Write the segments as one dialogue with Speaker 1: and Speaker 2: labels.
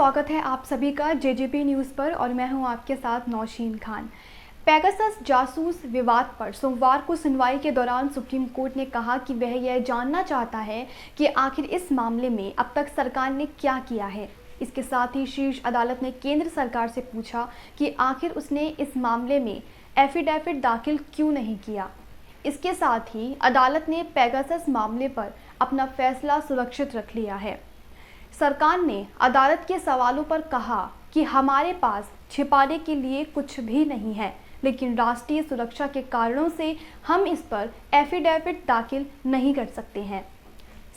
Speaker 1: स्वागत है आप सभी का जेजेपी न्यूज़ पर और मैं हूं आपके साथ नौशीन खान। पेगासस जासूस विवाद पर सोमवार को सुनवाई के दौरान सुप्रीम कोर्ट ने कहा कि वह यह जानना चाहता है कि आखिर इस मामले में अब तक सरकार ने क्या किया है। इसके साथ ही शीर्ष अदालत ने केंद्र सरकार से पूछा कि आखिर उसने इस मामले में एफिडेविट दाखिल क्यों नहीं किया। इसके साथ ही अदालत ने पेगासस मामले पर अपना फैसला सुरक्षित रख लिया है। सरकार ने अदालत के सवालों पर कहा कि हमारे पास छिपाने के लिए कुछ भी नहीं है, लेकिन राष्ट्रीय सुरक्षा के कारणों से हम इस पर एफिडेविट दाखिल नहीं कर सकते हैं।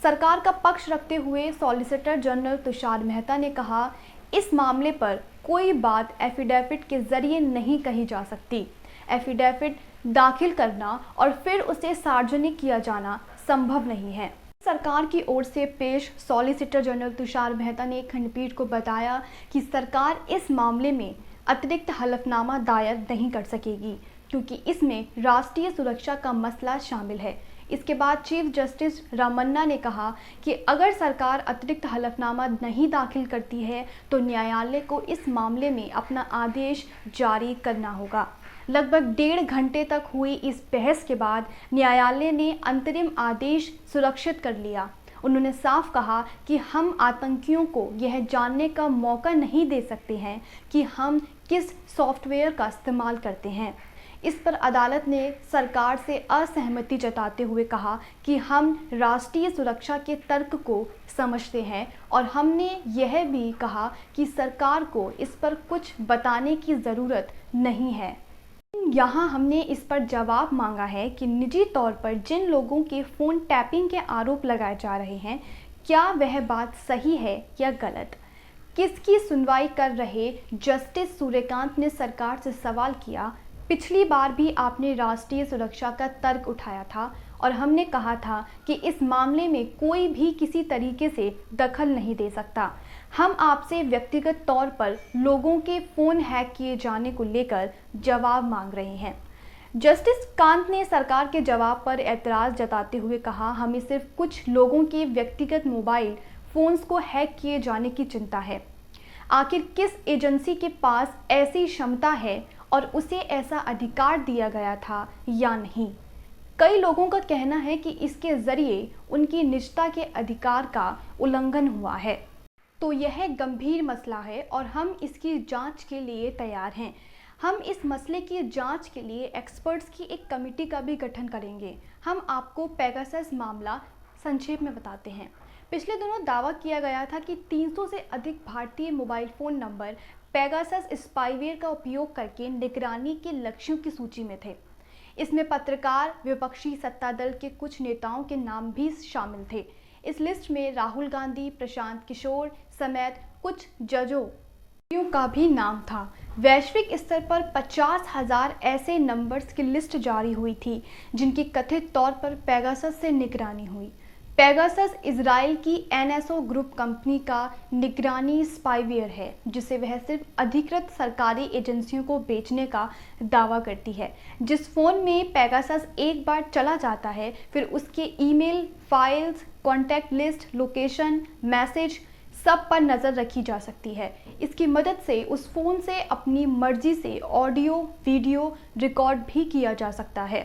Speaker 1: सरकार का पक्ष रखते हुए सॉलिसिटर जनरल तुषार मेहता ने कहा, इस मामले पर कोई बात एफिडेविट के जरिए नहीं कही जा सकती। एफिडेविट दाखिल करना और फिर उसे सार्वजनिक किया जाना संभव नहीं है। सरकार की ओर से पेश सॉलिसिटर जनरल तुषार मेहता ने खंडपीठ को बताया कि सरकार इस मामले में अतिरिक्त हलफनामा दायर नहीं कर सकेगी क्योंकि इसमें राष्ट्रीय सुरक्षा का मसला शामिल है। इसके बाद चीफ जस्टिस रामन्ना ने कहा कि अगर सरकार अतिरिक्त हलफनामा नहीं दाखिल करती है तो न्यायालय को इस मामले में अपना आदेश जारी करना होगा। लगभग 1.5 घंटे तक हुई इस बहस के बाद न्यायालय ने अंतरिम आदेश सुरक्षित कर लिया। उन्होंने साफ कहा कि हम आतंकियों को यह जानने का मौका नहीं दे सकते हैं कि हम किस सॉफ्टवेयर का इस्तेमाल करते हैं। इस पर अदालत ने सरकार से असहमति जताते हुए कहा कि हम राष्ट्रीय सुरक्षा के तर्क को समझते हैं और हमने यह भी कहा कि सरकार को इस पर कुछ बताने की ज़रूरत नहीं है। यहाँ हमने इस पर जवाब मांगा है कि निजी तौर पर जिन लोगों के फ़ोन टैपिंग के आरोप लगाए जा रहे हैं, क्या वह बात सही है या गलत। किसकी सुनवाई कर रहे जस्टिस सूर्यकांत ने सरकार से सवाल किया, पिछली बार भी आपने राष्ट्रीय सुरक्षा का तर्क उठाया था और हमने कहा था कि इस मामले में कोई भी किसी तरीके से दखल नहीं दे सकता। हम आपसे व्यक्तिगत तौर पर लोगों के फ़ोन हैक किए जाने को लेकर जवाब मांग रहे हैं। जस्टिस कांत ने सरकार के जवाब पर एतराज़ जताते हुए कहा, हमें सिर्फ कुछ लोगों के व्यक्तिगत मोबाइल फ़ोन्स को हैक किए जाने की चिंता है। आखिर किस एजेंसी के पास ऐसी क्षमता है और उसे ऐसा अधिकार दिया गया था या नहीं। कई लोगों का कहना है कि इसके ज़रिए उनकी निजता के अधिकार का उल्लंघन हुआ है। तो यह गंभीर मसला है और हम इसकी जांच के लिए तैयार हैं। हम इस मसले की जांच के लिए एक्सपर्ट्स की एक कमेटी का भी गठन करेंगे। हम आपको पेगासस मामला संक्षेप में बताते हैं। पिछले दिनों दावा किया गया था कि 300 से अधिक भारतीय mobile phone number Pegasus spyware का उपयोग करके निगरानी के लक्ष्यों की सूची में थे। इसमें पत्रकार, विपक्षी सत्ता दल के कुछ नेताओं के नाम भी शामिल थे। इस लिस्ट में राहुल गांधी, प्रशांत किशोर समेत कुछ जजों का भी नाम था। वैश्विक स्तर पर 50,000 ऐसे नंबर्स की लिस्ट जारी हुई थी जिनकी कथित तौर पर पेगासस से निगरानी हुई। पेगासस इजराइल की NSO ग्रुप कंपनी का निगरानी स्पाईवेयर है जिसे वह सिर्फ अधिकृत सरकारी एजेंसियों को बेचने का दावा करती है। जिस फ़ोन में पेगासस एक बार चला जाता है फिर उसके email, files, contact list, location, message सब पर नज़र रखी जा सकती है। इसकी मदद से उस फ़ोन से अपनी मर्जी से ऑडियो, वीडियो रिकॉर्ड भी किया जा सकता है।